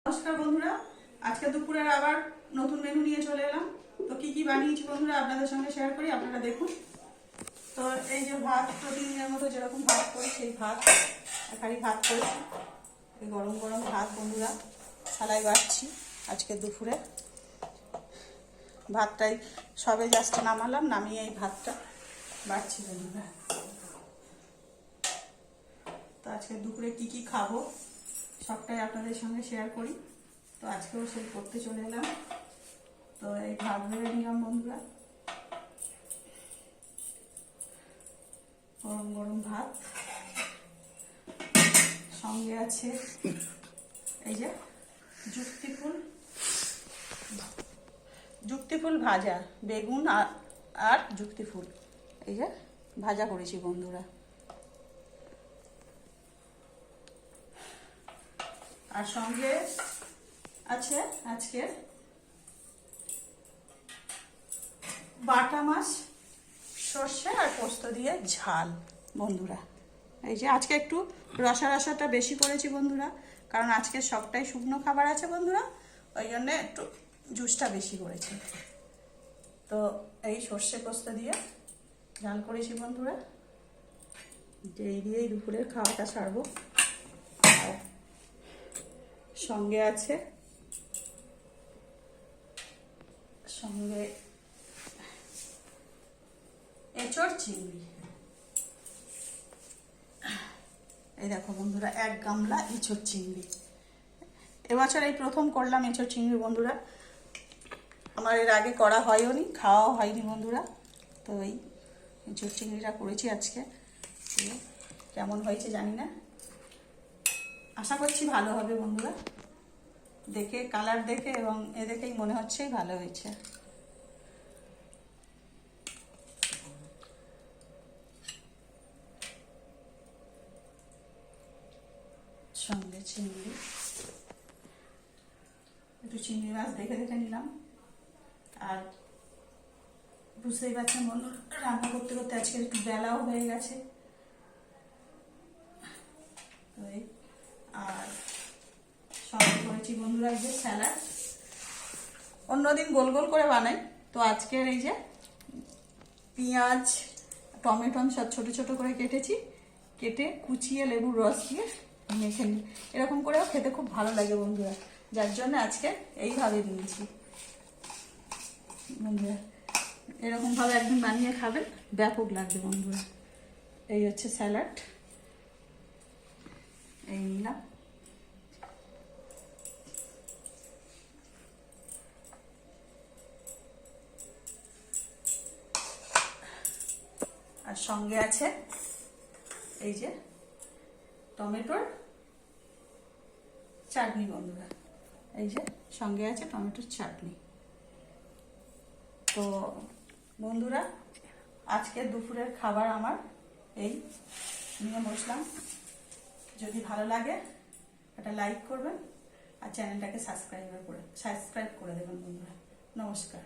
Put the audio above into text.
নমস্কার বন্ধুরা, আজকে দুপুরের আবার নতুন মেনু নিয়ে চলে এলাম। তো কি কি বানিয়েছি বন্ধুরা আপনাদের সঙ্গে শেয়ার করি, আপনারা দেখুন। তো এই যে ভাত, প্রতিদিনের মতো যেরকম ভাত করি সেই ভাত, একারি ভাত করেছি। এই গরম গরম ভাত বন্ধুরা থালায় বাড়ছি। আজকে দুপুরে ভাতটাই সবে জাস্ট নামালাম, নামিয়ে এই ভাতটা বাড়ছি বন্ধুরা। তো আজকে দুপুরে কি কি খাবো সবটাই আপনাদের সঙ্গে শেয়ার করি। তো আজকেও সেই করতে চলে এলাম। তো এই ভাত ভেবে নিলাম বন্ধুরা, গরম গরম ভাত, সঙ্গে আছে এই যে যুক্তি ফুল ভাজা, বেগুন আর যুক্তি ফুল এই যে ভাজা করেছি বন্ধুরা। আর সঙ্গে আছে আজকে বাটা মাছ, সর্ষে আর পোস্ত দিয়ে ঝাল বন্ধুরা। এই যে আজকে একটু রসাটা বেশি করেছি বন্ধুরা, কারণ আজকে সবটাই শুকনো খাবার আছে বন্ধুরা, ওই জন্য একটু জুসটা বেশি করেছি। তো এই সর্ষে পোস্ত দিয়ে ঝাল করেছি বন্ধুরা। এই দিয়েই দুপুরের খাওয়াটা সারবো। আর সঙ্গে আছে এঁচড় চিংড়ি। এই দেখো বন্ধুরা, 1 গামলা এঁচড় চিংড়ি। এবছর এই প্রথম করলাম এঁচড় চিংড়ি বন্ধুরা, আমার এর আগে করা হয়নি, খাওয়াও হয়নি বন্ধুরা। তো এই এঁচড় চিংড়িটা করেছি আজকে। কেমন হয়েছে জানি না, আশা করছি ভালো হবে বন্ধুরা। দেখে কালার দেখে এবং এ দেখেই মনে হচ্ছে ভালো হয়েছে। সঙ্গে চিংড়ি, একটু চিংড়ি মাছ দেখে দেখে নিলাম। আর বুঝতেই পারছেন বন্ধু, রান্না করতে করতে আজকে একটু বেলাও হয়ে গেছে। আর সঙ্গে করেছি বন্ধুরা এই যে স্যালাড। অন্যদিন গোল গোল করে বানাই, তো আজকের এই যে পেঁয়াজ টমেটো সব ছোট ছোট করে কেটে কুচিয়ে লেবুর রস দিয়ে মেখে নিই। এরকম করেও খেতে খুব ভালো লাগে বন্ধুরা, যার জন্য আজকে এইভাবে দিয়েছি বন্ধুরা। এরকমভাবে একদিন বানিয়ে খাবেন, ব্যাপক লাগবে বন্ধুরা। এই হচ্ছে স্যালাড, এই নিলাম। আর সঙ্গে আছে এই যে টমেটোর চাটনি বন্ধুরা। এই যে সঙ্গে আছে টমেটোর চাটনি। তো বন্ধুরা আজকে দুপুরের খাবার আমার এই নিয়ে বসলাম। যদি ভালো লাগে একটা লাইক করবেন আর চ্যানেলটাকে সাবস্ক্রাইব করে দেবেন বন্ধুরা। নমস্কার।